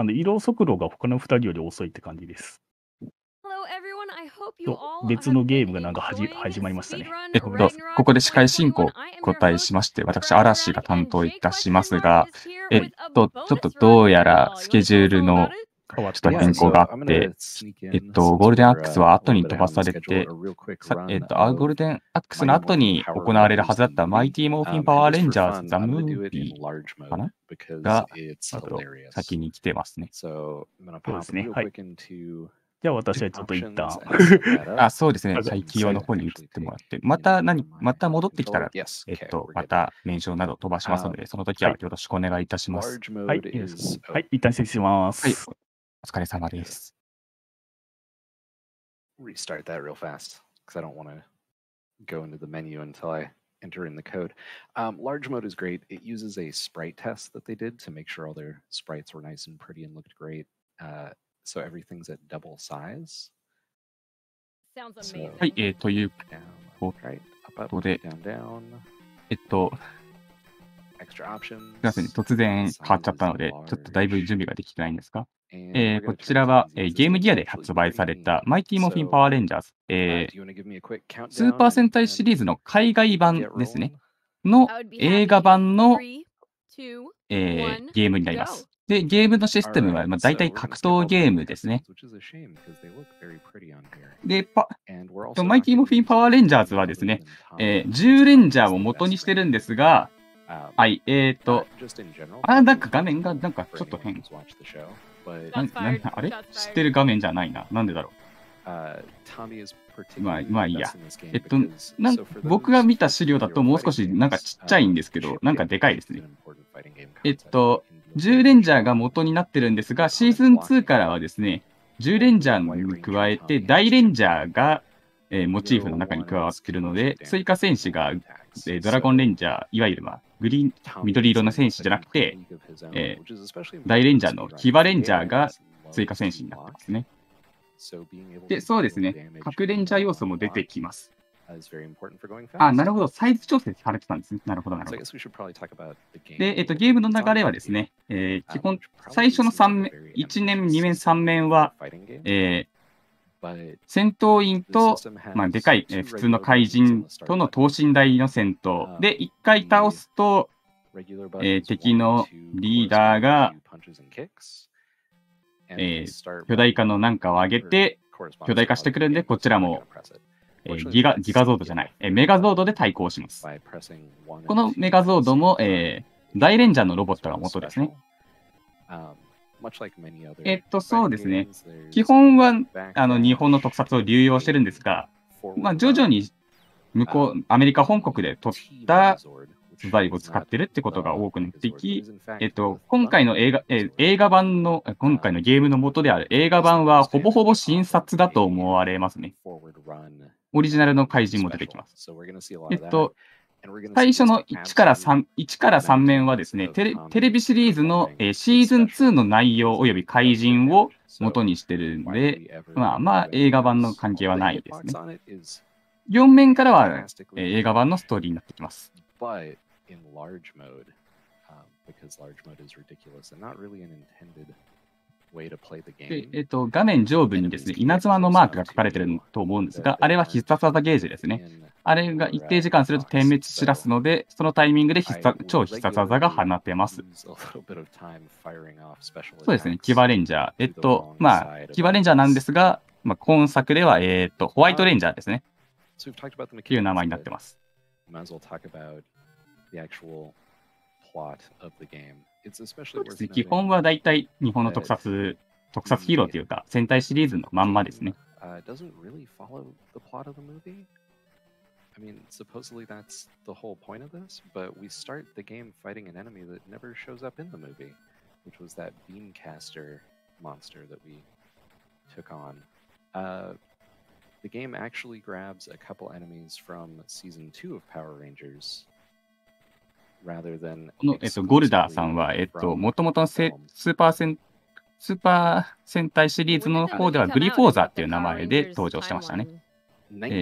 移動速度が他の2人より遅いって感じです。と、別のゲームがなんか始まりましたね。ここで司会進行交代しまして、私、嵐が担当いたしますが、ちょっとどうやらスケジュールのちょっと変更があって、ゴールデンアックスは後に飛ばされて、ゴールデンアックスの後に行われるはずだったマイティモーフィンパワーレンジャーズザムービーかなが、先に来てますね。そうですね。はい。じゃあ私はちょっと一旦。そうですね。待機用の方に移ってもらって、また戻ってきたら、またメンションなど飛ばしますので、その時はよろしくお願いいたします。はい。はい。一旦失礼します。はい。お疲れ様です。Restart that real fast, because I don't want to go into the menu until I enter in the code. Large mode is great. It uses a sprite test that they did to make sure all their sprites were nice and pretty and looked great. So everything's at double size. はい、ということで、すみません、突然変わっちゃったので、ちょっとだいぶ準備ができてないんですが、こちらは、ゲームギアで発売されたマイティモフィンパワーレンジャーズ、スーパー戦隊シリーズの海外版ですね、の映画版の、ゲームになります。で、ゲームのシステムは大体格闘ゲームですね。で、マイティモフィンパワーレンジャーズはですね、10レンジャーを元にしてるんですが、はい、なんか画面がなんかちょっと変。あれ知ってる画面じゃないな。なんでだろう。まあいいや。僕が見た資料だともう少しなんかちっちゃいんですけど、なんかでかいですね。10レンジャーが元になってるんですが、シーズン2からはですね、10レンジャーに加えて大レンジャーが、モチーフの中に加わっているので、追加戦士が、ドラゴンレンジャー、いわゆる緑色の戦士じゃなくて、大レンジャーの騎馬レンジャーが追加戦士になってますね。で、そうですね。各レンジャー要素も出てきます。なるほど。サイズ調整されてたんですね。なるほど、なるほど。で、ゲームの流れはですね、基本、最初の1年、2面、3面は、戦闘員と、でかい、普通の怪人との等身大の戦闘。で、1回倒すと、敵のリーダーが、巨大化のなんかを上げて、巨大化してくるんで、こちらも、ギガゾードじゃない、メガゾードで対抗します。このメガゾードも、大レンジャーのロボットが元ですね。そうですね。基本は、日本の特撮を流用してるんですが、徐々にアメリカ本国で撮った素材を使ってるってことが多くなってき、今回のゲームの元である映画版はほぼほぼ新作だと思われますね。オリジナルの怪人も出てきます。最初の1から3面はですね、テレビシリーズのシーズン2の内容及び怪人を元にしてるので、映画版の関係はないですね。4面からは映画版のストーリーになってきます。で画面上部にですね、稲妻のマークが書かれていると思うんですが、あれは必殺技ゲージですね。あれが一定時間すると点滅しだすので、そのタイミングで超必殺技が放てます。そうですね、騎馬レンジャー。騎馬レンジャーなんですが、今作では、ホワイトレンジャーですね。という名前になってます。基本はだいたい日本の特撮ヒーローというか、戦隊シリーズのまんまですね。I mean, supposedly that's the whole point of this, but we start the game fighting an enemy that never shows up in the movie, which was that Beamcaster monster that we took on. The game actually grabs a couple enemies from season 2 of Power Rangers. この、ゴルダーさんは、もともとのスーパー戦隊シリーズの方ではグリフォーザーっていう名前で登場してましたね。マイテ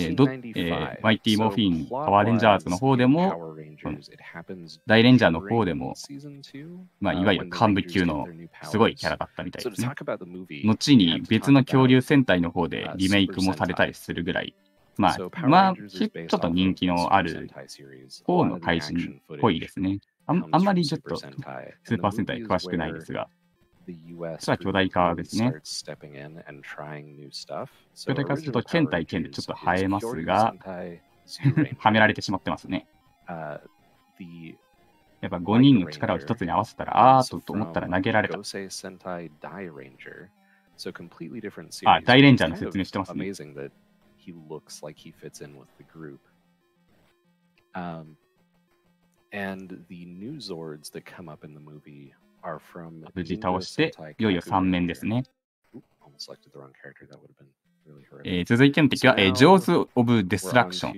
ィモーフィン、パワーレンジャーズの方でも、大レンジャーの方でも、まあ、いわゆる幹部級のすごいキャラだったみたいですね。後に別の恐竜戦隊の方でリメイクもされたりするぐらい、まあ、ちょっと人気のある方の怪人っぽいですね。あんまりちょっとスーパー戦隊詳しくないですが、それは巨大化ですね。巨大化すると剣対剣でちょっと生えますが、はめられてしまってますね。やっぱ5人の力を一つに合わせたら、と思ったら投げられた。大レンジャーの説明してますね。無事倒して、いよいよ3面ですね。続いての敵は、Jaws of Destruction。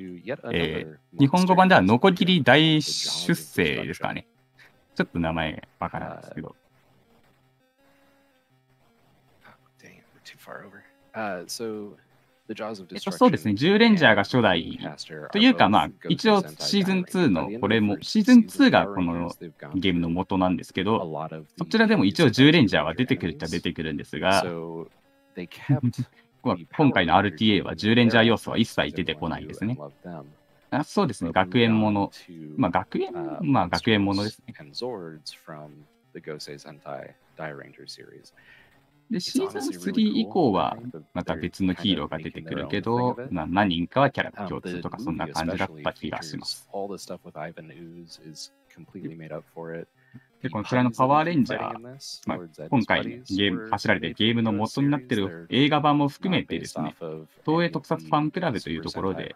日本語版では、ノコギリ大出世ですかね。ちょっと名前わからないですけど。そうですね、10レンジャーが初代というか、まあ、一応シーズン2のこれも、シーズン2がこのゲームの元なんですけど、そちらでも一応10レンジャーは出てくるっちゃ出てくるんですが、今回の RTA は10レンジャー要素は一切出てこないですね。そうですね、学園もの。まあ、学園ものですね。で、シーズン3以降はまた別のヒーローが出てくるけど、何人かはキャラ共通とかそんな感じだった気がします。で、こちらのパワーレンジャー、今回走られてゲームの元になっている映画版も含めてですね、東映特撮ファンクラブというところで、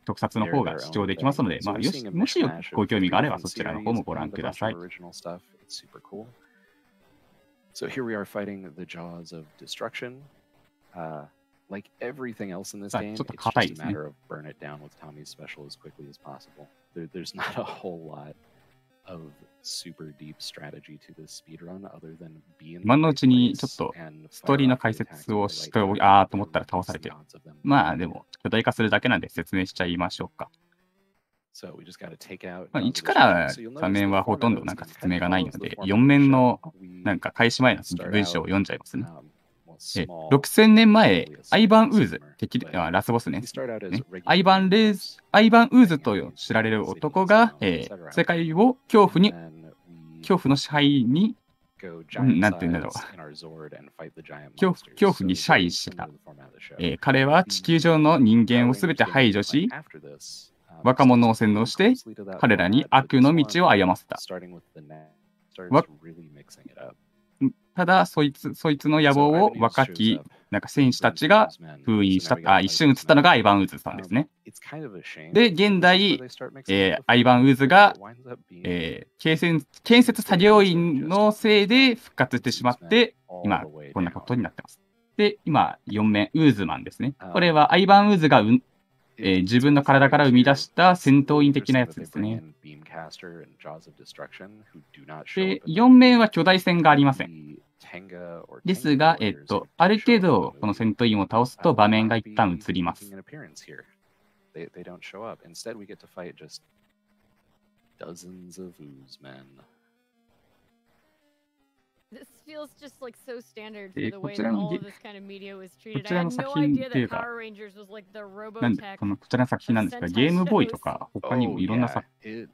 特撮の方が視聴できますので、まあ、もしご興味があればそちらの方もご覧ください。So here we are fighting the jaws of destruction. Like everything else in this game, it's just a matter of burn it down with Tommy's special as quickly as possible. There's not a whole lot of super deep strategy to this speedrun other than being 今のうちにちょっとストーリーの解説をしてと思ったら倒されてる。まあでも巨大化するだけなんで説明しちゃいましょうか。1から3面はほとんどなんか説明がないので、4面のなんか開始前の文章を読んじゃいますね。6000年前、アイバン・ウーズ、ラスボスね。アイバン・ウーズと知られる男が、世界を恐怖の支配に、なんて言うんだろう。恐怖に支配した。彼は地球上の人間をすべて排除し、若者を洗脳して、彼らに悪の道を歩ませた。ただ、そいつの野望を若きなんか戦士たちが封印した。一瞬映ったのがアイバン・ウーズさんですね。で、現代、アイバン・ウーズが、建設作業員のせいで復活してしまって、今、こんなことになってます。で、今、4面、ウーズマンですね。これはアイバン・ウーズが自分の体から生み出した戦闘員的なやつですね。で、4面は巨大戦がありません。ですが、ある程度この戦闘員を倒すと場面が一旦移ります。こちらの作品っていうか、こちらの作品なんですが、ゲームボーイとか他にもいろんなカー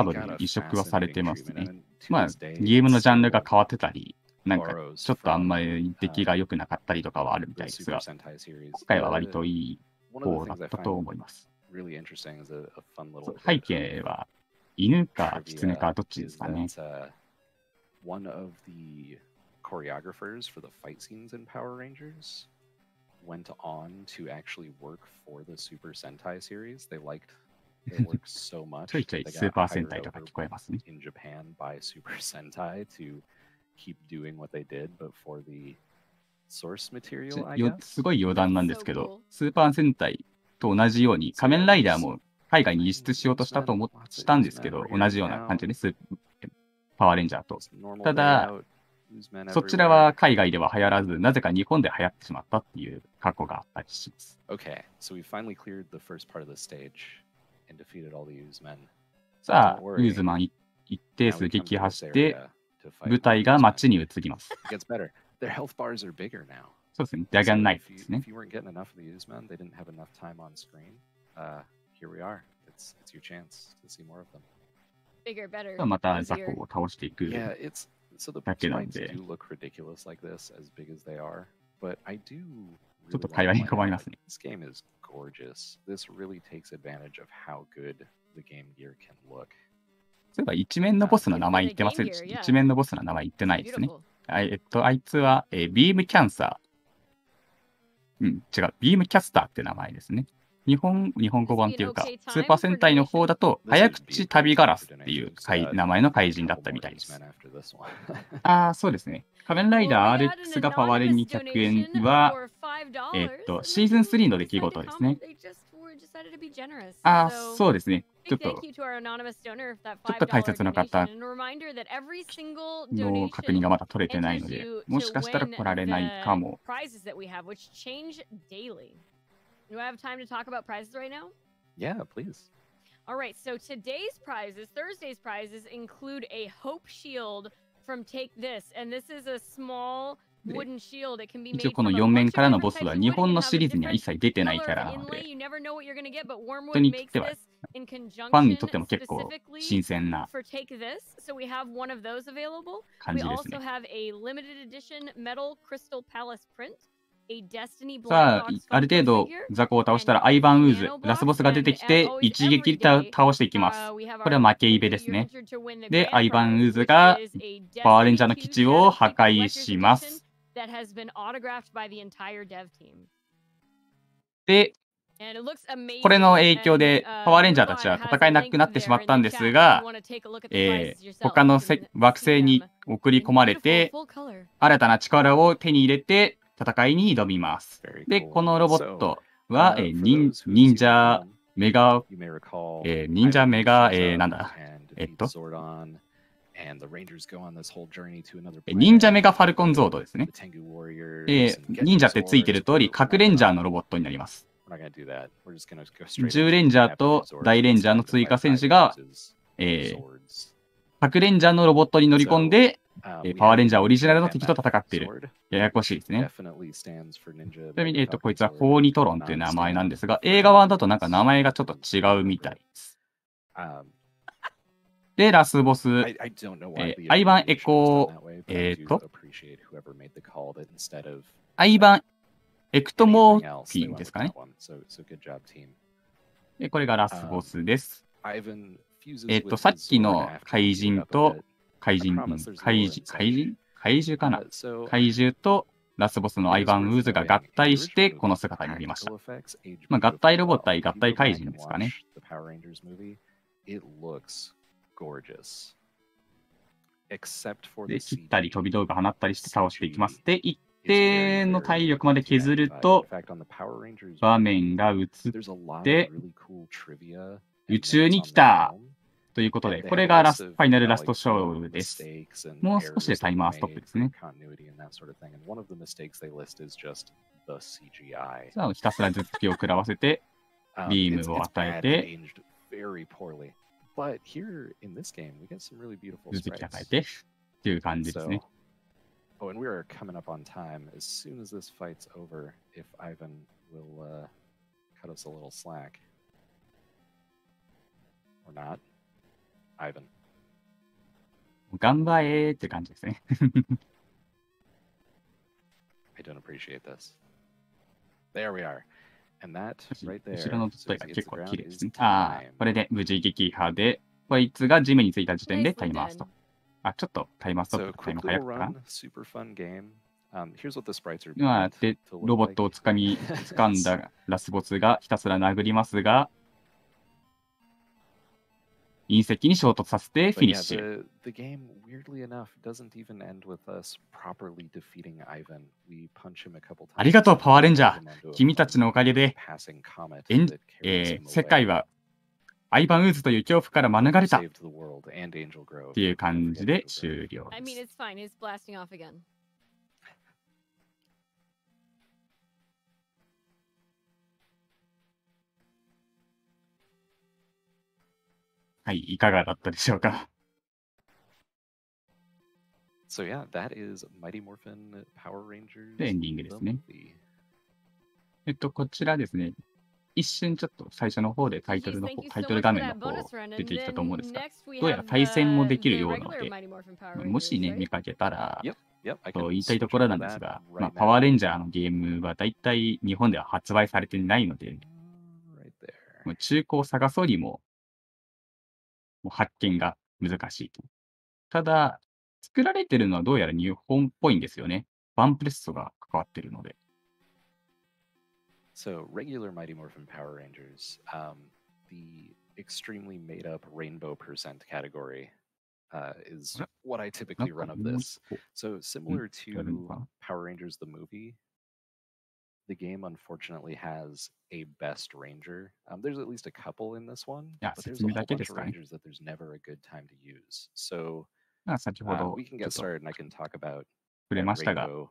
ドに移植はされてますね。まあ、ゲームのジャンルが変わってたり、なんかちょっとあんまり出来が良くなかったりとかはあるみたいですが、今回は割といい方だったと思います。背景は犬か狐かどっちですかね。One of the choreographers for the fight scenes in Power Rangers went on to actually work for the Super Sentai series. They liked their work so much. They got hired over in Japan by Super Sentai to keep doing what they did, but for the source material, I guess. すごい余談なんですけど、スーパー戦隊と同じように仮面ライダーも海外に輸出しようとしたんですけど、同じような感じでパワーレンジャーと。ただ、そちらは海外では流行らず、なぜか日本で流行ってしまったっていう過去があったりします。Okay, so we finally cleared the first part of the stage and defeated all the Usemen. さあ、ウーズマン一定数撃破して、舞台が街に移ります。It gets better. Their health bars are bigger now. そうですね、ダガンナイトですね。If you weren't getting enough of the Usemen, they didn't have enough time on screen. Here we are. It's your chance to see more of them. Bigger, better. またザコを倒していく Yeah, it's so the だけなん sprites で、 do look ridiculous like this, as big as they are. But I do ちょっ really と会話 like に困りますね。 this game is gorgeous. This really takes advantage of how good the Game Gear can look. そういえば一面のボスの名前言ってませんでした。一面のボスの名前言ってないですね。あいつは、ビームキャンサー。違う。ビームキャスターって名前ですね。日本語版っていうか、スーパー戦隊の方だと、早口旅ガラスっていう名前の怪人だったみたいです。ああ、そうですね。仮面ライダー RX がパワーレン200円は、シーズン3の出来事ですね。ああ、そうですね。ちょっと大切な方の確認がまだ取れてないので、もしかしたら来られないかも。Do I have time to talk about prizes right now? Yeah, please. All right, so today's prizes, Thursday's prizes, include a Hope Shield from Take This, and this is a small wooden shield. It can be made 一応この4面からのボスは日本のシリーズには一切出てないキャラなので、人にとっては、ファンにとっても結構新鮮な感じですね。さあ、ある程度ザコを倒したらアイバンウーズ、ラスボスが出てきて一撃で倒していきます。これは負けイベですね。で、アイバンウーズがパワーレンジャーの基地を破壊します。で、これの影響でパワーレンジャーたちは戦えなくなってしまったんですが、他の惑星に送り込まれて、新たな力を手に入れて、戦いに挑みます。で、このロボットは、忍者メガ、なんだ、忍者メガファルコンゾードですね。忍者ってついてる通り、核レンジャーのロボットになります。10レンジャーと大レンジャーの追加戦士が、核レンジャーのロボットに乗り込んで、パワーレンジャーオリジナルの敵と戦っている。ややこしいですね。ちなみに、こいつはフォーニトロンという名前なんですが、映画版だとなんか名前がちょっと違うみたいです。で、ラスボス、アイバンエコアイバンエクトモーフィンですかね。で、これがラスボスです。さっきの怪人と、怪獣かな怪獣とラスボスのアイバンウーズが合体してこの姿になりました。まあ、合体ロボ対合体怪人ですかね。で、切ったり飛び道具放ったりして倒していきます。で、一定の体力まで削ると場面が映って宇宙に来たということで、これがファイナルラストショーです。もう少しでタイマーストップですね。さあ、ひたすら頭突きを食らわせて、ビームを与えて、頭突き与えて、っていう感じですね。Oh, and we are coming up on time. As soon as this fight's over, if Ivan will cut us a little slack. Or not. Ivan. 頑張れーって感じですね。I don't appreciate this. There we are. And that right there. 後ろのトイが結構綺麗ですね。ああ、これで無事撃破で、こいつが地面についた時点でタイマーストップ。あ、ちょっとタイマーストップ、タイム早くかな。今でロボットを掴んだラスボスがひたすら殴りますが、隕石に衝突させてフィニッシュ。ありがとう、パワーレンジャー。君たちのおかげで、世界はアイバンウーズという恐怖から免れたっ Saved the world and Angel Grove. ていう感 Don't じ forget で Angel Grove. 終了 I で mean, す。 it's fine. He's blasting off again. はい、いかがだったでしょうか。So yeah, that is Mighty Morphin Power Rangers. で、エンディングで the すね。 movie. こちらですね、一瞬ちょっと最初の方でタイトル Geez, の thank 方、 you タイ so トル much 画 for 面の that 方 bonus run. 出 And てきたと思うんです then が、 next we どうやら have 対戦もできる the ようなの regular で、 Mighty Morphin Power もし Rangers, ね、 right? 見かけたら、 Yep, I と can 言いたいと switch ころ over な to んです that が、 right パワー now. レンジャーのゲームはだいたい日本では発売されてないので、 Right there. もう中古を探そうにも、もう発見が難しいと。ただ、作られてるのはどうやら日本っぽいんですよね。バンプレッソが関わってるので。 So regular Mighty Morphin Power Rangers, the extremely made up rainbow percent category is what I なん typically か run of もう this. 一個 So similar やるのか to な Power Rangers the movie, the game unfortunately has a best ranger. There's at least a couple in this one, いや、 but there's 説 a 明だ whole けで bunch す of かね。 rangers that there's never a good time to use. So 先ほど we can ちょ get っと started and I can talk about 触れ that ましたが、 rainbow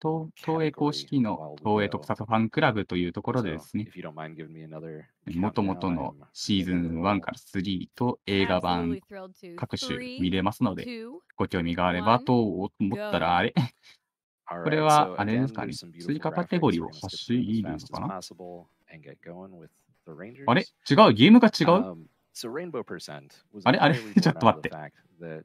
東映公式の東映特撮ファンクラブというところでで So すね、 if you don't mind giving me another 元々 countdown, の I'm シーズン1から3と映画版 Absolutely thrilled to. 各種 Three, 見れますので、 two, ご興味があれば one, と思ったら、 go. あれ all これ right. は So あれで again, すかね。 there's some 追 beautiful 加カテゴ graphics. リ We're を gonna 走 skip through them る as の fast か as な。 possible and get going with the あれ Rangers. 違うゲームが違う So Rainbow Percent was あれ entirely ちょっ born と out 待 of っ the て。 fact that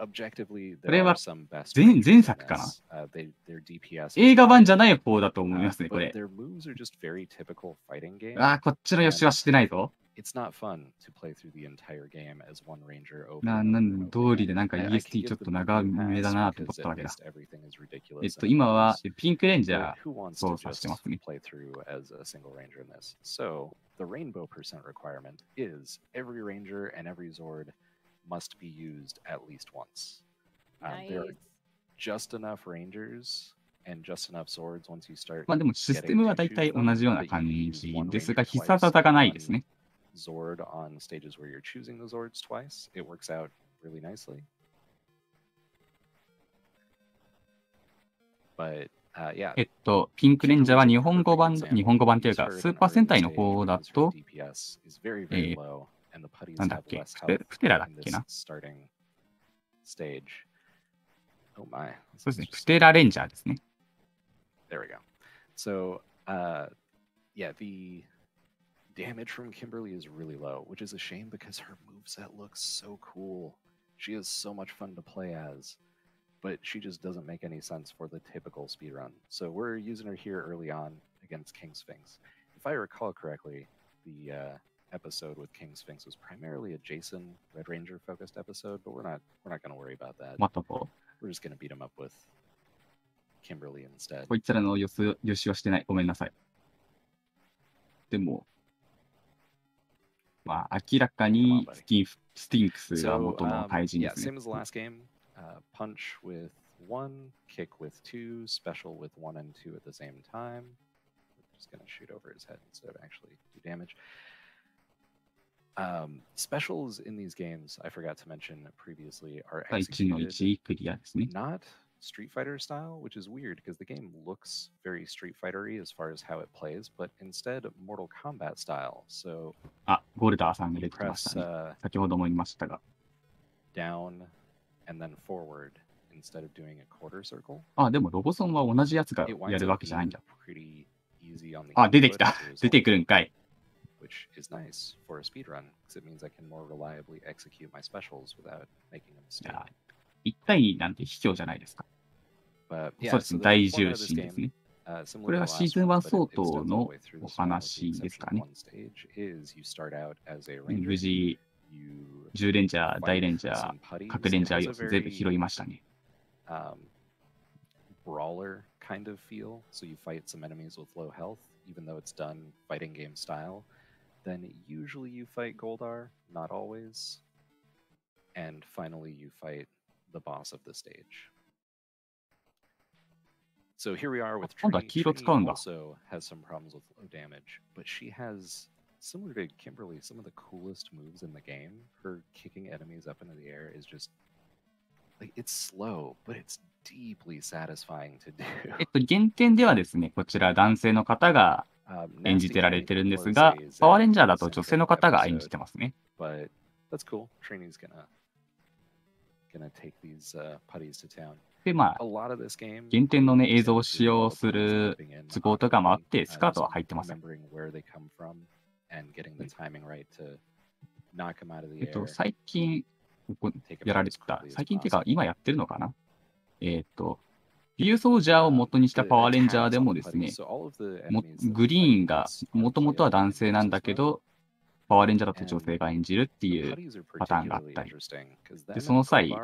objectively これ there are は some best 前 Rangers in 作かな。 this. Their DPS 映 is 画版じゃ higher, ない方だと思いますね、こ but れ。 their moves are just very typical fighting game. こっちの予習はしてないぞ。 It's not fun to play through the entire game as one ranger over な and over ん and 通 over り again. でなんか I can EST ちょ give っと the movie 長 a めだ pass なと思っ because た at わけだ。 least everything is ridiculous. 今は and ピンクレンジャ But ー who wants 操 to 作して just ますね。 play through as a single ranger in this? So the rainbow percent requirement is every ranger and every Zord must be used at least once. There are Nice. just enough rangers and just enough Zords once you start まあでもシステムはだいたい同じような感じですが、必殺技がないですね。 Zord on stages where you're choosing the Zords twice. It works out really nicely. But yeah. ピンクレンジャーは日本語版というか、スーパー戦隊の方だと、なんだっけ、プテラだっけな。そうですね、プテラレンジャーですね。There we go. So, yeah, the damage from Kimberly is really low, which is a shame because her moveset looks so cool. She is so much fun to play as, but she just doesn't make any sense for the typical speedrun. So we're using her here early on against King Sphinx. If I recall correctly, the episode with King Sphinx was primarily a Jason Red Ranger focused episode, but we're not going to worry about that. We're just going to beat him up with Kimberly instead. こいつらの予習はしてない。ごめんなさい。でも、まあ、明らかにスティンクスが元の怪人 yeah, ですね。 same as the last game. Punch with 1, kick with 2, special with 1 and 2 at the same time. We're just going to shoot over his head instead of actually do damage. Specials in these games, I forgot to mention previously, are 1の executed 1クリアですね。 not Street Fighter style, which is weird because the game looks very Street Fighter-y as far as how it plays, but instead Mortal Kombat style. So ゴルダーさんが出 you てきまし press たね。先ほども言いましたが。 down and then forward instead of doing a quarter circle. でもロボソンは同じやつが It や winds るわ up けじゃないん being だ。 pretty easy on the 出てき input た。 as a 出てくる result, んかい。 which is nice for a speedrun because it means I can more reliably execute my specials without making a mistake. 1対なんて卑怯じゃないですか。 But そう yeah, です so ね。 the 大 format 重 of this 心で game, すね。 similar これ to は the シー last ズン one, 1 but it 相 extends 当 all the の way through お this one with the 話です exception か of ね。 one stage is you start out as a 無 ranger, 事、 you 10レンジャー、大レン fight ジャー、 some putties. 各レン It ジャー has 要 a 素全部拾 very いましたね。 brawler kind of feel. So you fight some enemies with low health, even though it's done fighting game style. Then usually you fight Goldar, not always. And finally you fight the boss of the stage. So here we are with 今度は Trini. 黄色使うん Trini だ。 also has some problems with low damage, but she has similar to Kimberly, some of the coolest moves in the game, her kicking enemies up into the air is just like it's slow, but it's deeply satisfying to do. 原点ではですね、こちら男性の方が演じてられてるんですが、パワーレンジャーだと女性の方が演じてますね。But that's cool. Trainee's gonna take these putties to town. で、まあ、原点のね、映像を使用する都合とかもあって、スカートは入ってません。最近、やられてた、最近っていうか、今やってるのかなビューソルジャーを元にしたパワーレンジャーでもですね、グリーンがもともとは男性なんだけど、パワーレンジャーだと女性が演じるっていうパターンがあったり、でその際、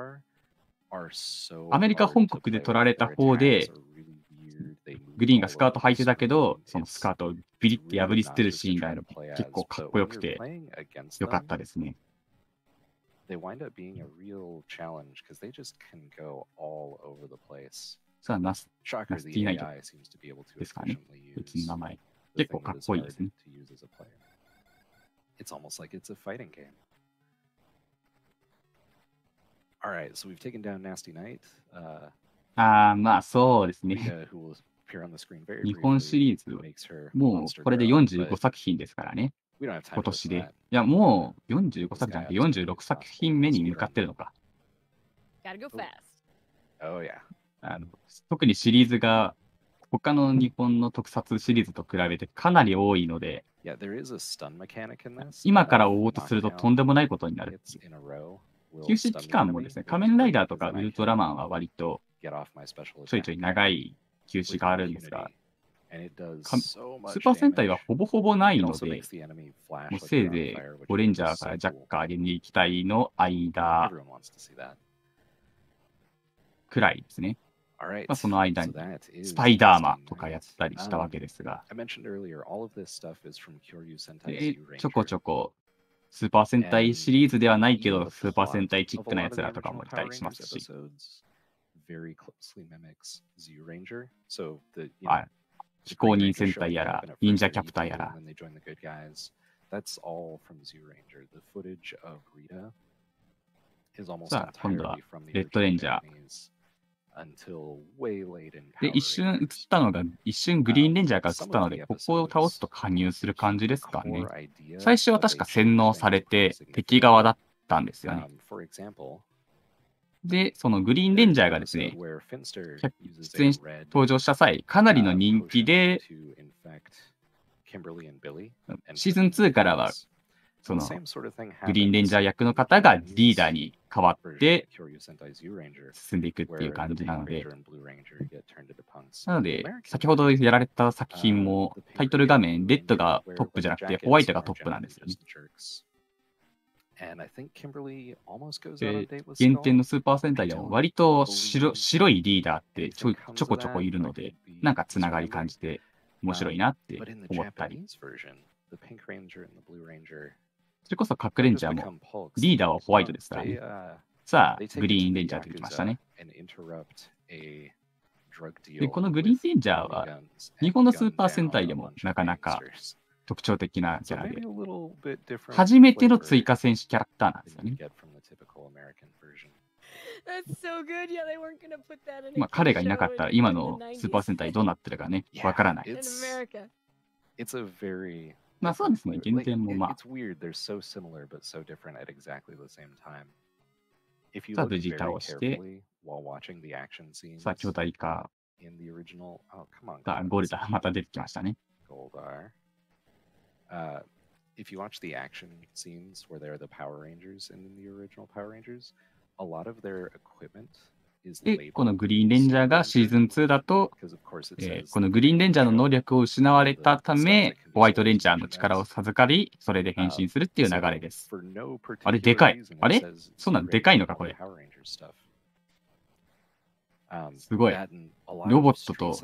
アメリカ本国で撮られた方で、グリーンがスカート履いてたけど、そのスカートをビリって破り捨てるシーンが結構かっこよくて、よかったですね。さあ、ナスティーナイトですかね。別の名前。結構かっこいいですね。It's almost like it's a fighting game. All right, so we've taken down Nasty Knight. まあそうですね。日本シリーズ、もうこれで45作品ですからね。今年で。いや、もう45作じゃなくて46作品目に向かってるのか。特にシリーズが他の日本の特撮シリーズと比べてかなり多いので、今から追おうとするととんでもないことになる。休止期間もですね、仮面ライダーとかウルトラマンは割とちょいちょい長い休止があるんですが、スーパー戦隊はほぼほぼないので、もうせいぜいゴレンジャーからジャッカーに行きたいの間くらいですね。その間にスパイダーマンとかやったりしたわけですが、ちょこちょこスーパー戦隊シリーズではないけど、スーパー戦隊チックなやつらとかもいたりしますし。非公認戦隊やら、忍者キャプターやら。さあ、今度はレッドレンジャー。で、一瞬映ったのが、一瞬グリーンレンジャーが映ったので、ここを倒すと加入する感じですかね。最初は確か洗脳されて敵側だったんですよね。で、そのグリーンレンジャーがですね、登場した際、かなりの人気で、シーズン2からは、そのグリーンレンジャー役の方がリーダーに変わって進んでいくっていう感じなので、先ほどやられた作品もタイトル画面、レッドがトップじゃなくてホワイトがトップなんですよね。原点のスーパー戦隊でも割と白いリーダーってちょこちょこいるので、なんかつながり感じて面白いなって思ったり。それこそ核レンジャーもリーダーはホワイトですからね。さあ、グリーンレンジャー出てきましたね。で、このグリーンレンジャーは日本のスーパー戦隊でもなかなか特徴的なキャラで、初めての追加戦士キャラクターなんですよね。まあ彼がいなかったら今のスーパー戦隊どうなってるかね、わからない。まあそうですね、原点もまあ。さあ、無事倒して、さあ、巨大化。さあ、ゴルダ、また出てきましたね。If you watch the action scenes where they're the Power Rangers in the original Power Rangers, a lot of their equipment で、このグリーンレンジャーがシーズン2だと、このグリーンレンジャーの能力を失われたため、ホワイトレンジャーの力を授かり、それで変身するっていう流れです。あれ、でかい。あれそんなんでかいのか、これ。すごい。ロボットと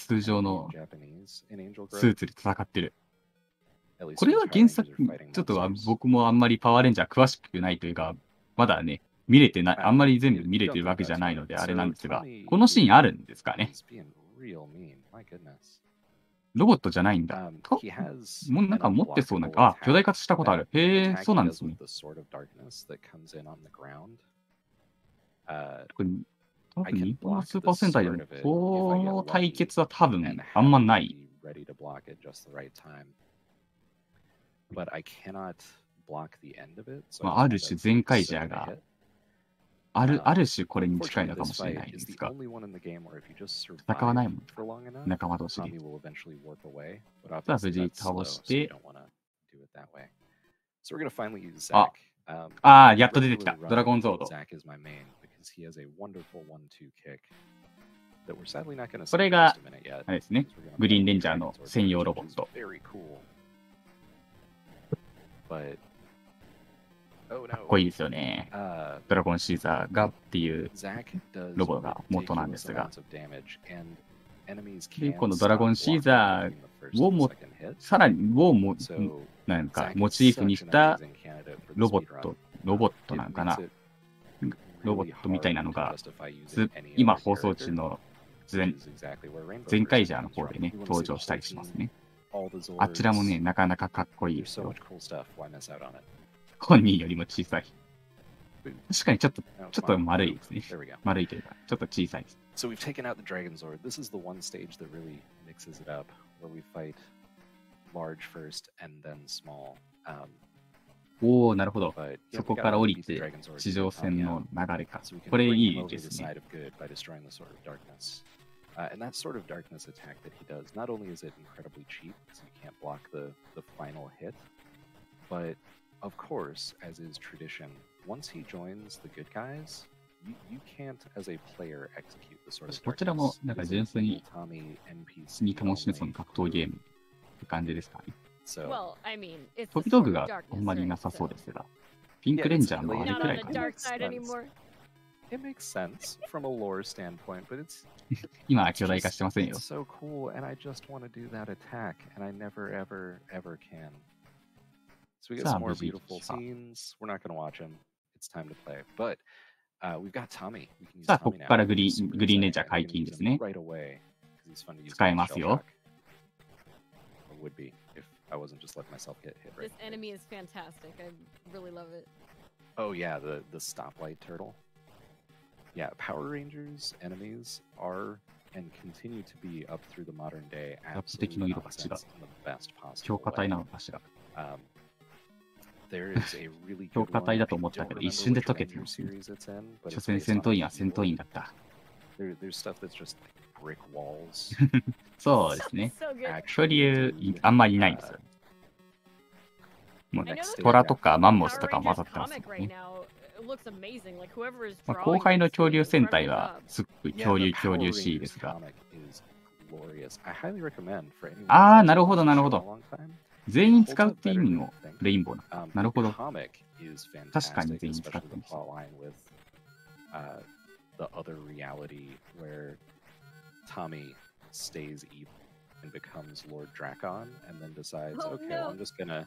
通常のスーツで戦ってる。これは原作、ちょっと僕もあんまりパワーレンジャー詳しくないというか、まだね、見れてない、あんまり全部見れてるわけじゃないのであれなんですが、このシーンあるんですかね。ロボットじゃないんだ。もうなんか持ってそうな、あ、巨大化したことある。へえ、そうなんですね。これ多分日本のスーパー戦隊でも、この対決は多分あんまない。まあ、ある種全開ジャーが、ある種これに近いのかもしれないですが、戦わないもん、仲間同士で。さあ、無事倒して、やっと出てきた。ドラゴンゾード。これが、あれですね、グリーンレンジャーの専用ロボット。かっこいいですよね。ドラゴンシーザーがっていうロボが元なんですが。で、このドラゴンシーザーをも、さらに、なんか、モチーフにしたロボットなんかな。ロボットみたいなのが、今放送中の全開ジャーの方でね、登場したりしますね。あちらもね、なかなかかっこいいですよ。本人よりも小さい。確かにちょっと丸いですね。丸いというか、ちょっと小さいです。So we've taken out the Dragon Zord. This is the one stage that really mixes it up, where we fight large first and then small. おー、なるほど。そこから降りて地上戦の流れか。これいいですね。And that sort of darkness attack that he does, not only is it incredibly cheap, because you can't block the final hit, but of course, as is tradition, once he joins the good guys, you can't, as a player, execute the sort of こちらも、なんか純粋に楽しめそうな格闘ゲームって感じですかね。飛び道具があんまりなさそうですが、ピンクレンジャーもあれくらいかな。It makes sense from a lore standpoint, but it's 今は巨大化してませんよ。so cool, and I just want to do that attack, and I never, ever, ever can. So we get some more beautiful scenes. We're not going to watch them. It's time to play. But we've got Tommy. さあ、ここからグリーンレンジャー解禁ですね。使えますよ。Would be if I wasn't just letting myself get hit right. This enemy is fantastic. I really love it. Oh yeah, the stoplight turtle. Yeah, Power Rangers enemies are and continue to be up through the modern day absolutely the best possible. 強化体なのかしら。There is a really 強化体だと思ったけど一瞬で解けてます。所詮戦闘員は戦闘員だった。There's stuff that's just brick walls. そうですね。恐竜あんまりいないんですよ。もうね、トラとかマンモスとか混ざってますもんね。まあ、後輩の恐竜戦隊はすっごい恐竜しいですが。なるほど、なるほど。全員使うって意味のレインボーな。なるほど。確かに全員使ってます。The other reality where Tommy stays evil and becomes Lord Drakon and then decides, I'm just gonna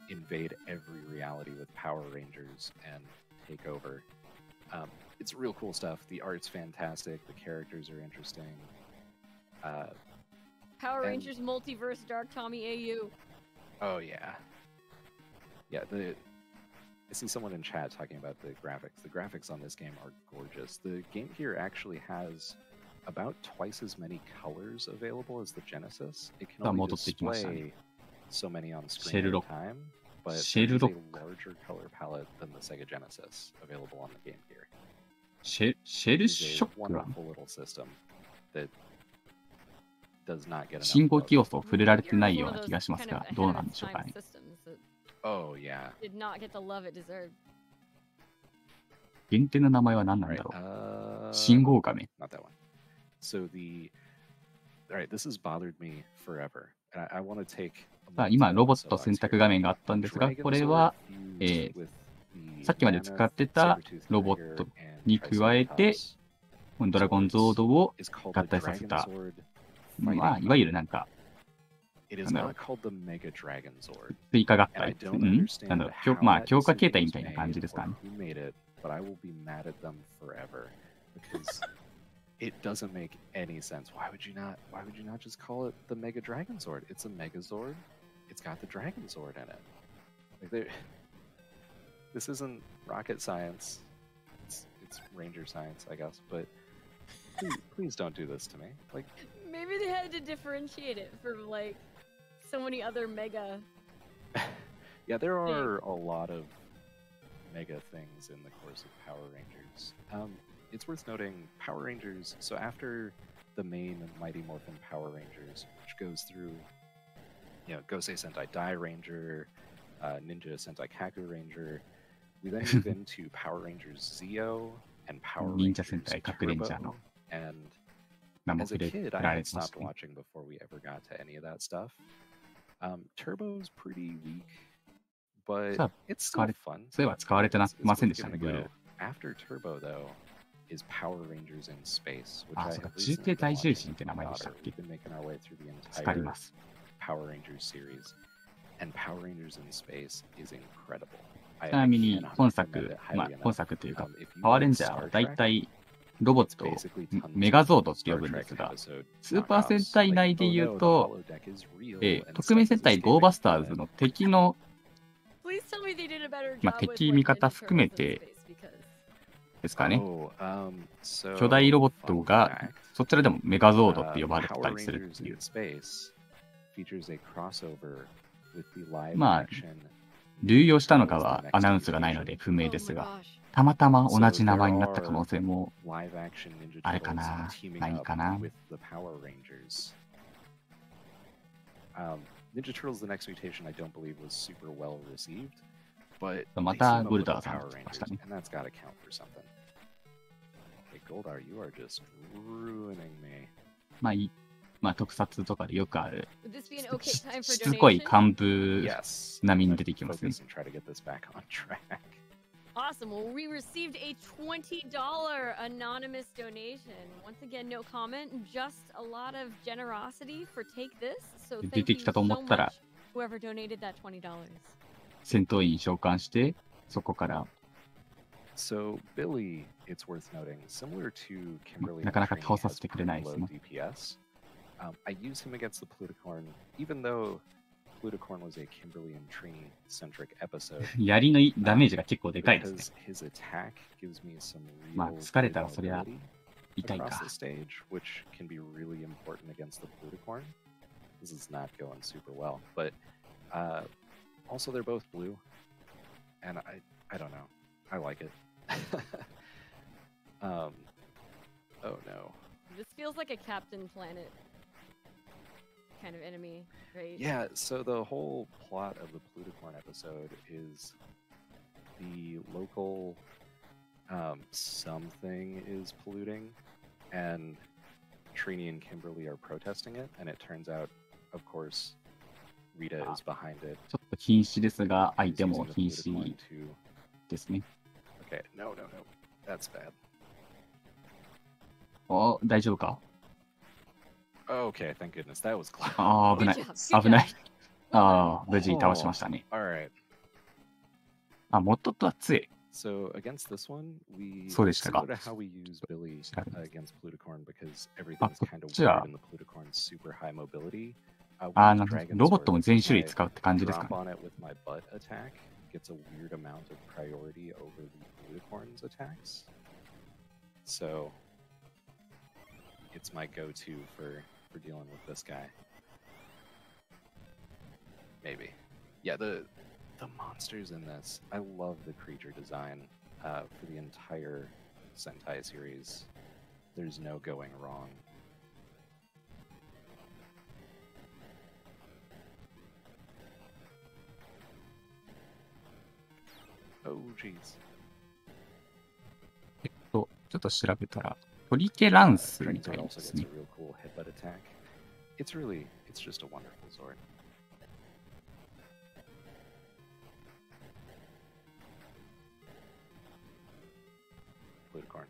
invade every reality with Power Rangers and take over. It's real cool stuff. The art's fantastic. The characters are interesting. Power Rangers Multiverse Dark Tommy AU. Oh yeah. Yeah, I see someone in chat talking about the graphics. The graphics on this game are gorgeous. The Game Gear actually has about twice as many colors available as the Genesis. It can only display so many on screen at a time, but there's a larger color palette than the Sega Genesis available on the Game Gear. シェルショックは信号機要素を触れられてないような気がしますが、どうなんでしょうかね。Oh yeah. Did not get the love it deserved. 限定の名前は何なんだろう。信号画面。Not that one. So alright, this has bothered me forever. I want to take. 今ロボット選択画面があったんですが、これは、さっきまで使ってたロボットに加えて、ドラゴンゾードを合体させた、まあ、いわゆるなんか、追加合体。なんだろう、まあ、強化形態みたいな感じですかね。it doesn't make any sense. Why would you not just call it the Mega Dragon Sword? It's a Megazord. It's got the Dragon Sword in it. Like, this isn't rocket science. It's Ranger science, I guess. But please don't do this to me. Like, maybe they had to differentiate it from like so many other mega. Yeah, there are a lot of mega things in the course of Power Rangers. It's worth noting Power Rangers. So after the main Mighty Morphin Power Rangers, which goes through, Gosei Sentai Dai Ranger, Ninja Sentai Kaku Ranger, we then move into Power Rangers Zeo and Power Rangers Turbo. And as a kid, I had stopped watching before we ever got to any of that stuff. Turbo's pretty weak, but it's still fun. そういえば使われてませんでしたね、ブルー。 After Turbo, though, is Power Rangers in Space, which あ、 I そうか、 have 重 recently 帝 been 大獣 watching 神って with 名 my 前でしたっ daughter. け？ We've been making our way through the わかり entire ます。 Power Rangers series, and Power Rangers in Space is incredible. ちなみに本作、本作というか、パワーレンジャーはだいたいロボットをメガゾードって呼ぶんですが、スーパー戦隊内で言うと、特命戦隊ゴーバスターズの敵の、敵味方含めてですかね。巨大ロボットがそちらでもメガゾードって呼ばれてたりするっていう。まあ、流用したのかはアナウンスがないので不明ですが、たまたま同じ名前になった可能性もあれかな、ないかな。Ninja Turtles: The Next Mutation, I don't believe, was super well received, but またゴルダーさんが来ましたね。 and that's got to count for something. Hey, Goldar, you are just ruining me. まあ特撮とかでよくあるしつこい幹部並みに出てきますね。 Awesome. Well, we received a $20 anonymous donation. Once again, no comment, just a lot of generosity for Take This. So thank you so much, whoever donated that $20. 戦闘員召喚して、そこから。 So Billy, it's worth noting, similar to Kimberly, なかなか倒させてくれないですね。 DPS. I use him against the Pluticorn, even though Pluticorn was a Kimberly and Trini-centric episode. 槍のダメージが結構でかいですね。 His attack gives me some まあ疲れたらそりゃ痛いか。 across the stage, which can be really important against the Pluticorn. This is not going super well, but also they're both blue, and I don't know. I like it. Oh no. This feels like a Captain Planet kind of enemy, right? Yeah, so the whole plot of the Pluticorn episode is the local something is polluting, and Trini and Kimberly are protesting it, and it turns out, of course, Rita is behind it. ちょっと瀕死ですが、相手も瀕死ですね。 Okay, no, that's bad. お、大丈夫か？ Okay, thank goodness. That was close. ああ、危ない。危ない。ああ、無事倒しましたね。Alright. あ、もっとは強い。So against this one, we similar to how we use Billy against Pluticorn because everything's kind of weird in the Pluticorn's super high mobility. あ、なんかロボットも全種類使うって感じですかね。 Drop on it with my butt attack gets a weird amount of priority over the Pluticorn's attacks. So it's my go-to for dealing with this guy. Maybe. Yeah, the monsters in this, I love the creature design for the entire Sentai series. There's no going wrong. Oh, jeez. ちょっと調べたら、トリケランスみたいですね。 It's really, it's just a wonderful sword. Pluticorn.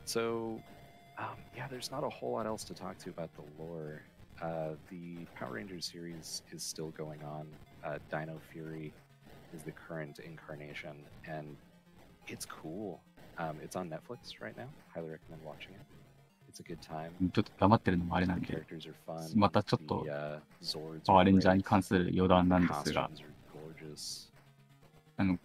So, yeah, there's not a whole lot else to talk to about the lore. The Power Rangers series is still going on. Dino Fury is the current incarnation, and it's cool. It's on Netflix right now. Highly recommend watching it. It's a good time. ちょっと黙ってるのもあれなん The で、 characters are fun. またちょっと The Zords パワー are レンジャー great. に関する余談なん The ですが、 costumes are gorgeous.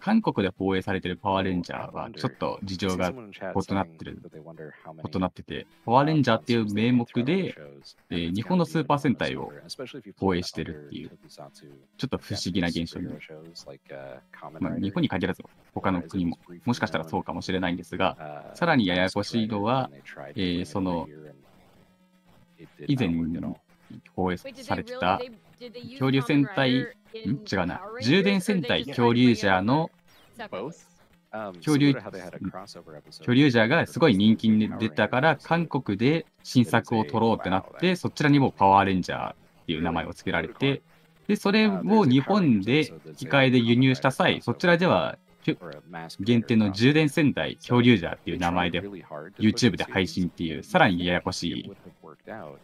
韓国で放映されてるパワーレンジャーはちょっと事情 I see が someone in chat 異なっ saying てる that they wonder how 異 many なってて、パワーレンジャーっていう monsters they 名 can 目 throw on で、 the shows, and it's 日 gotta 本の be スー an パー戦 enormous 隊を order, especially if you 放 play 映 in してる other っていう、 tokusatsu ちょっと不思議な Japanese 現象に、 superhero shows like Kamen まあ、日 Rider, 本に限らず他 or の as it 国 was も、 briefly もしかしたら known, そうかもしれないんですが、さらにややこしいの Masked は、 Rider, when they tried to bring it そ over の here and it did 以 not 前 work に at all. 放映 Wait, did さ they れて really? た Did they use 恐竜戦 Kamen 隊、 Rider 違 in うな、 Power 充電 Rangers, or 戦 they 隊 just tried 恐 to 竜 bring ジ it ャー over の separately? So 恐竜 Suda had they had a crossover episode 恐竜ジャーが where すごい the 人気 Power に出たから、 Rangers 韓国で新作を撮ろうってなって、そちらにもパワーレンジャーっていう名前を付けられて、で、それを日本で機械で輸入した際、そちらでは or a Masked 限 Rider 定の充電戦隊 crossover. 恐竜ジャーってい They う名前 tried で really hard to push YouTube the で配 series, 信っていう、 and さらに you'd やや think こし it い。 would have worked out,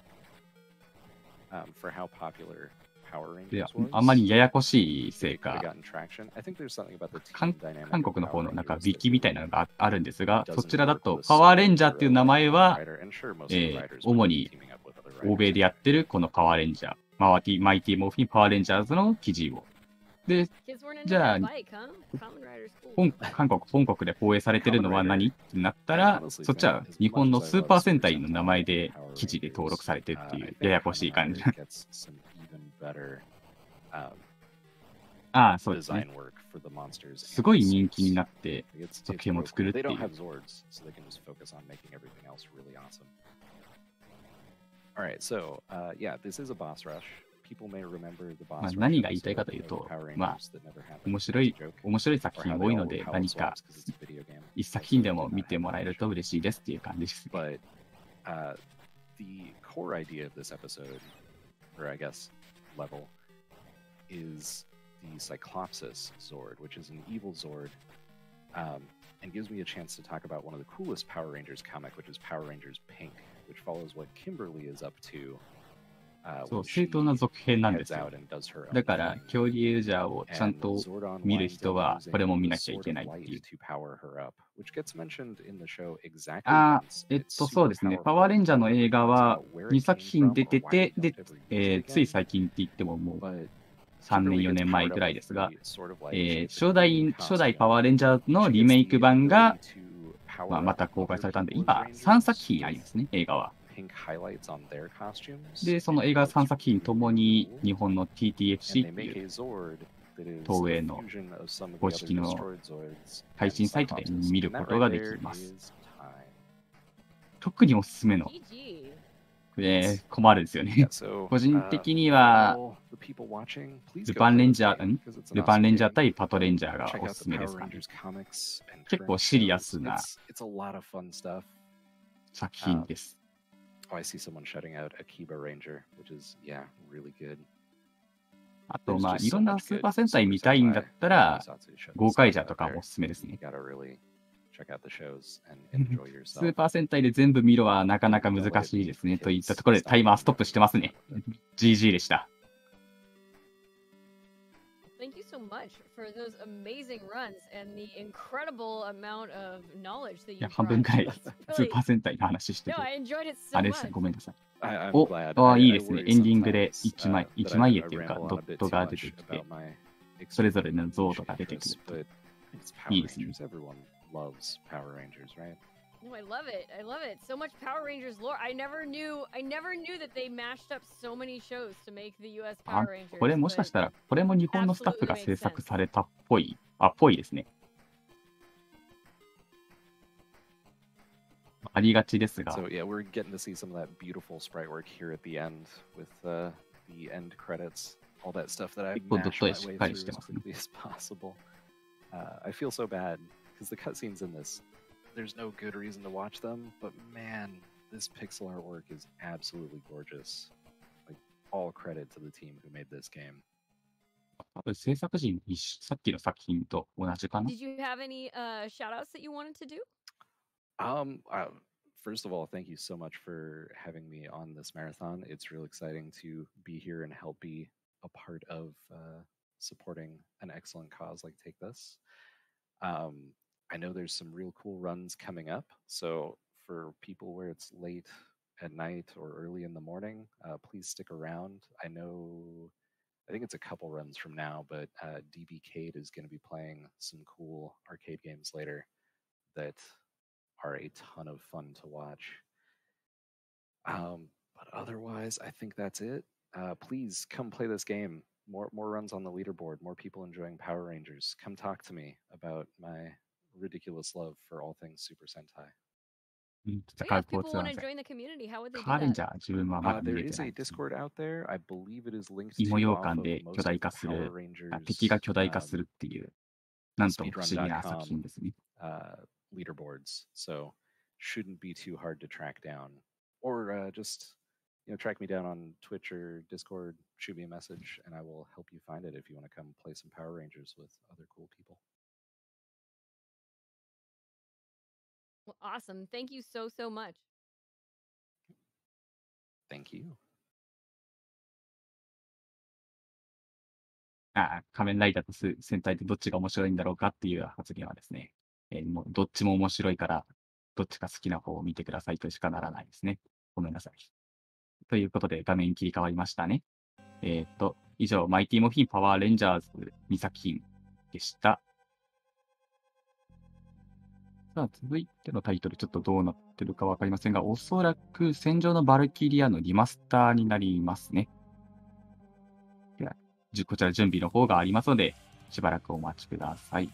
for how popular Power で Rangers was. あんまりややこしいせい It could have か、 gotten traction. I think there's something about the 韓 team dynamic 韓 of 国の方 Power のなんか Rangers ウィ that キみたい really なのがあるんですが、そ doesn't ちらだ work と with パワーレンジャーっていう superhero 名 like 前 Kamen は、 Rider, and sure, most of the writers would 主 be に teaming up with other 欧 writers 米でやってるこのパワーレンジャー、マイティモーフィンパワーレンジャーズの記事を。で、 Kids weren't into じゃあ that bike, huh? Kamen Rider's cool. 本国で放映されてるのは何ってなったら、そっちは日本のスーパー戦隊の名前で記事で登録されてっていうややこしい感じ。ああ、そうですね。すごい人気になって続編も作るっていう。Alright, so, yeah, this is a boss rush. People may remember the ま boss あ rush 何が言いたい episode かという of と、 Power まあ Rangers that never happened. 面 It's 白 a い joke. 面白い作 Or 品 how 多 they いの all で、 how it 何か swaps 'cause it's a video game. 一作品で So も they did 見 not て have もらえ that ると show. 嬉しいですっていう感じです。 But the core idea of this episode, or I guess level, is the Cyclopsis Zord, which is an evil Zord, and gives me a chance to talk about one of the coolest Power Rangers comic, which is Power Rangers Pink, which follows what Kimberly is up to そう、 when 正 she 当な続編なんで heads すよ。 out and does her だ own から、 thing. 恐竜ジャーをちゃん And と Zordon 見る winds 人 up は、これ using も見 the なきゃい Sword け of ないっていう。 Light to power her up, which gets mentioned in the show exactly ああ、 once. そ It's う super ですね。 powerful. パワーレンジャーの映画 It's は about where 2 it 作 came 品 from 出 or て why て、 we で don't ever use it つい again. 最近って言ってももう But 3年、 Kimberly 4 gets 年前 powered ぐ up らいです with が、 the Sword of Light. She gets 初 the green 代パ costume. ワーレンジャーズの She リ gets メイク the 版が、 ability to まあ、 power ま up た公開 other されたんで、 people's 今3 Rangers 作品あり with ますね、映画は。 pink highlights on their costumes. で、その and 映画 it looks 3作品 really, とも really に cool. 日本の And TTFC they ってい make う a Zord that is 東 a 映の fusion of some of the 公 other 式の destroyed Zords 配 and 信サイトで Cyclopses. 見る And こ that と right がで there きます。 is time. 特におすすめの、 GG. 困るんですよね Yeah,。so 個人的には、 all the people watching, please ル go パン play レン this ジャー、 game because it's an ルパン awesome レンジャー game. 対パトレンジャーが Check お out す the すめで Power すかね。 Rangers comics and 結構 current シリアス shows. な It's a lot of fun stuff. 作品です Oh, I see someone shouting out Akiba Ranger, which is, yeah, really good. あと、 There's まあ、 just いろ so んな much スー good パー戦隊 Super 見たいんだっ Sentai たら、 tokusatsu shows 豪快者 out とかも there. おすすめです You ね。 gotta really check out the shows and enjoy ス yourself. ーパー戦隊で全部見ろはなかなか難しいですね。といったところでタイマーストップしてますね。GG でした。Thank you so much for those amazing runs and the incredible amount of knowledge that い you や、半分 brought. くらい It's スー really パー戦隊の話してて no, I enjoyed it あ so れでした。 much. ごめんなさい。 I'm お glad. あ、いいです I ね。 worry エンディングで sometimes, 1枚、 that 1枚絵 I っていうか、 ramble ド on a ッ bit ト too が出 much てきて about、my それぞれの extreme 像とか出てく interests, る but it's Power いいですね。 Rangers. Everyone loves Power Rangers, right? No, I love it. I love it. So much Power Rangers lore. I never knew that they mashed up so many shows to make the US あ Power Rangers. これもしかしたら、これも日本のスタッフが制作されたっぽい、っぽいですね。ありがちですが、 So yeah, we're getting to see some of that beautiful sprite work here at the end with the end credits, all that stuff that I 結構ドッ mashed ト my 絵しっ way かり through して as ますね。 quickly as possible. I feel so bad because the cutscenes in this, there's no good reason to watch them, but man, this pixel artwork is absolutely gorgeous. Like all credit to the team who made this game. 制作陣、さっきの作品と同じかな Did you have any shout-outs that you wanted to do? First of all, thank you so much for having me on this marathon. It's real exciting to be here and help be a part of supporting an excellent cause like Take This. I I know there's some real cool runs coming up. So for people where it's late at night or early in the morning, please stick around. I think it's a couple runs from now, but DB Cade is going to be playing some cool arcade games later that are a ton of fun to watch. But otherwise, I think that's it. Please come play this game. More runs on the leaderboard, more people enjoying Power Rangers. Come talk to me about my ridiculous love for all things Super Sentai. Yeah, if people want to join the community, how would they do カーレンジ that? ャー自分はまだ見 There れて is な a いですね。 Discord out there. I believe it is linked 芋 to よう off かん of で most 巨 of 大 the 化す Power る、 Rangers 敵が巨大化するっていう、なんとも不思議な作品 speedrun.com ですね。leaderboards. So shouldn't be too hard to track down. Or just track me down on Twitch or Discord, shoot me a message, and I will help you find it if you want to come play some Power Rangers with other cool people. Well, awesome. Thank you so much. Thank you. 仮面ライダーと戦隊ってどっちが面白いんだろうかっていう発言はですね、もうどっちも面白いから、どっちか好きな方を見てくださいとしかならないですね。ごめんなさい。ということで、画面切り替わりましたね。以上、マイティモフィンパワーレンジャーズ2作品でした。さあ、続いてのタイトル、ちょっとどうなってるかわかりませんが、おそらく戦場のバルキリアのリマスターになりますね。では、こちら準備の方がありますので、しばらくお待ちください。